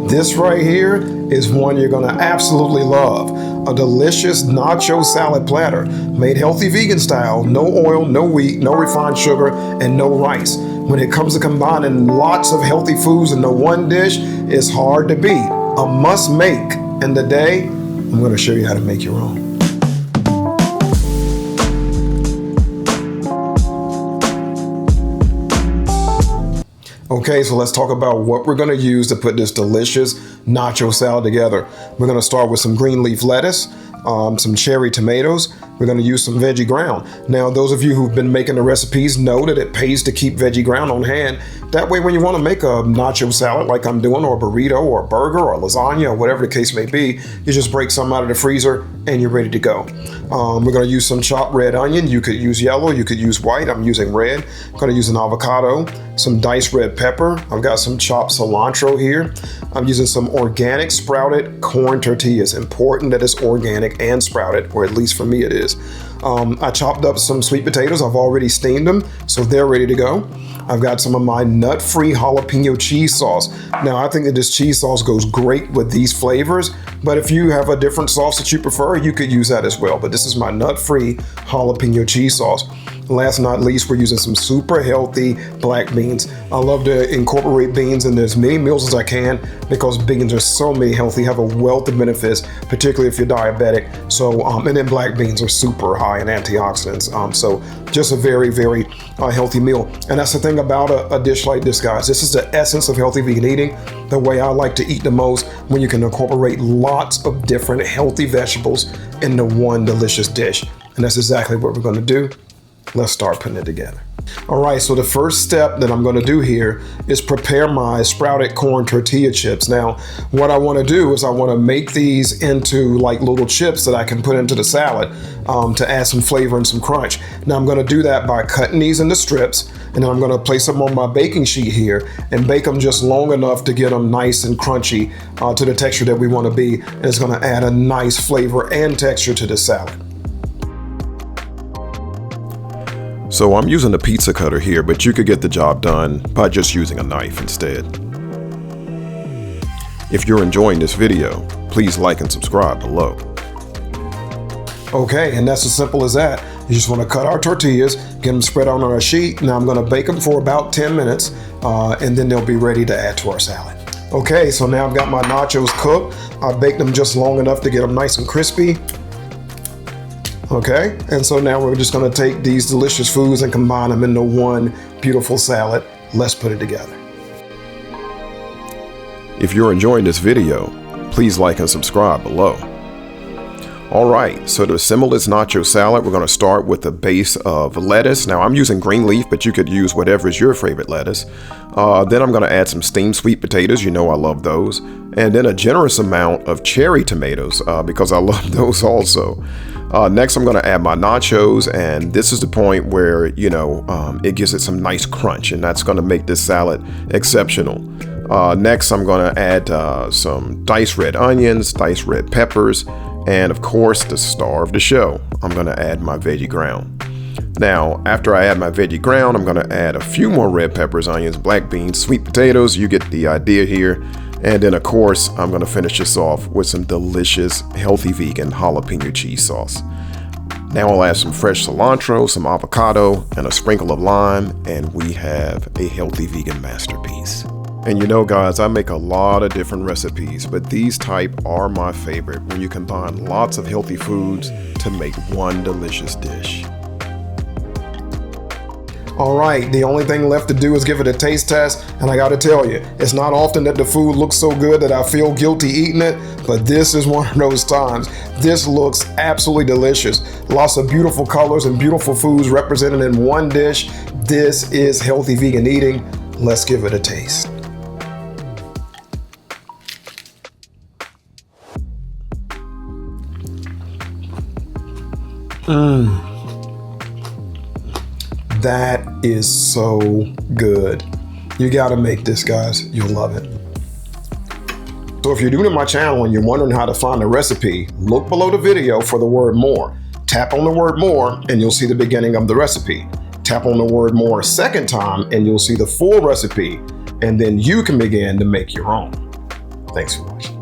This right here is one you're gonna absolutely love. A delicious nacho salad platter, made healthy vegan style, no oil, no wheat, no refined sugar, and no rice. When it comes to combining lots of healthy foods into one dish, it's hard to beat. A must make. And today, I'm gonna show you how to make your own. Okay, so let's talk about what we're gonna use to put this delicious nacho salad together. We're gonna start with some green leaf lettuce, some cherry tomatoes. We're gonna use some veggie ground. Now, those of you who've been making the recipes know that it pays to keep veggie ground on hand. That way, when you wanna make a nacho salad like I'm doing, or a burrito, or a burger, or lasagna, or whatever the case may be, you just break some out of the freezer and you're ready to go. We're gonna use some chopped red onion. You could use yellow, you could use white. I'm using red. I'm gonna use an avocado, some diced red pepper. I've got some chopped cilantro here. I'm using some organic sprouted corn tortillas. Important that it's organic and sprouted, or at least for me it is. I chopped up some sweet potatoes. I've already steamed them, so they're ready to go. I've got some of my nut-free jalapeno cheese sauce. Now, I think that this cheese sauce goes great with these flavors, but if you have a different sauce that you prefer, you could use that as well. But this is my nut-free jalapeno cheese sauce. Last but not least, we're using some super healthy black beans. I love to incorporate beans into as many meals as I can because beans are so many healthy, have a wealth of benefits, particularly if you're diabetic. So, and then black beans are super high in antioxidants. So just a very, very healthy meal. And that's the thing about a dish like this, guys. This is the essence of healthy vegan eating, the way I like to eat the most, when you can incorporate lots of different healthy vegetables into one delicious dish. And that's exactly what we're gonna do. Let's start putting it together. All right, so the first step that I'm gonna do here is prepare my sprouted corn tortilla chips. Now, what I wanna do is I wanna make these into like little chips that I can put into the salad to add some flavor and some crunch. Now, I'm gonna do that by cutting these into strips, and then I'm gonna place them on my baking sheet here and bake them just long enough to get them nice and crunchy to the texture that we wanna be. And it's gonna add a nice flavor and texture to the salad. So I'm using a pizza cutter here, but you could get the job done by just using a knife instead. If you're enjoying this video, please like and subscribe below. Okay, and that's as simple as that. You just want to cut our tortillas, get them spread out on our sheet. Now I'm going to bake them for about 10 minutes, and then they'll be ready to add to our salad. Okay, so now I've got my nachos cooked. I baked them just long enough to get them nice and crispy. Okay, and so now we're just gonna take these delicious foods and combine them into one beautiful salad. Let's put it together. If you're enjoying this video, please like and subscribe below. All right, so to assemble this nacho salad, we're gonna start with a base of lettuce. Now I'm using green leaf, but you could use whatever is your favorite lettuce. Then I'm gonna add some steamed sweet potatoes. You know I love those. And then a generous amount of cherry tomatoes because I love those also. Next, I'm going to add my nachos, and this is the point where, you know, it gives it some nice crunch, and that's going to make this salad exceptional. Next, I'm going to add some diced red onions, diced red peppers, and of course, the star of the show, I'm going to add my veggie ground. Now, after I add my veggie ground, I'm going to add a few more red peppers, onions, black beans, sweet potatoes. You get the idea here. And then, of course, I'm going to finish this off with some delicious, healthy vegan jalapeno cheese sauce. Now I'll add some fresh cilantro, some avocado, and a sprinkle of lime, and we have a healthy vegan masterpiece. And you know, guys, I make a lot of different recipes, but these type are my favorite when you combine lots of healthy foods to make one delicious dish. All right, the only thing left to do is give it a taste test, and I gotta tell you, it's not often that the food looks so good that I feel guilty eating it, but this is one of those times. This looks absolutely delicious. Lots of beautiful colors and beautiful foods represented in one dish. This is healthy vegan eating. Let's give it a taste. That is so good. You gotta make this, guys. You'll love it. So if you're new to my channel and you're wondering how to find a recipe, look below the video for the word more. Tap on the word more and you'll see the beginning of the recipe. Tap on the word more a second time and you'll see the full recipe, and then you can begin to make your own. Thanks for watching.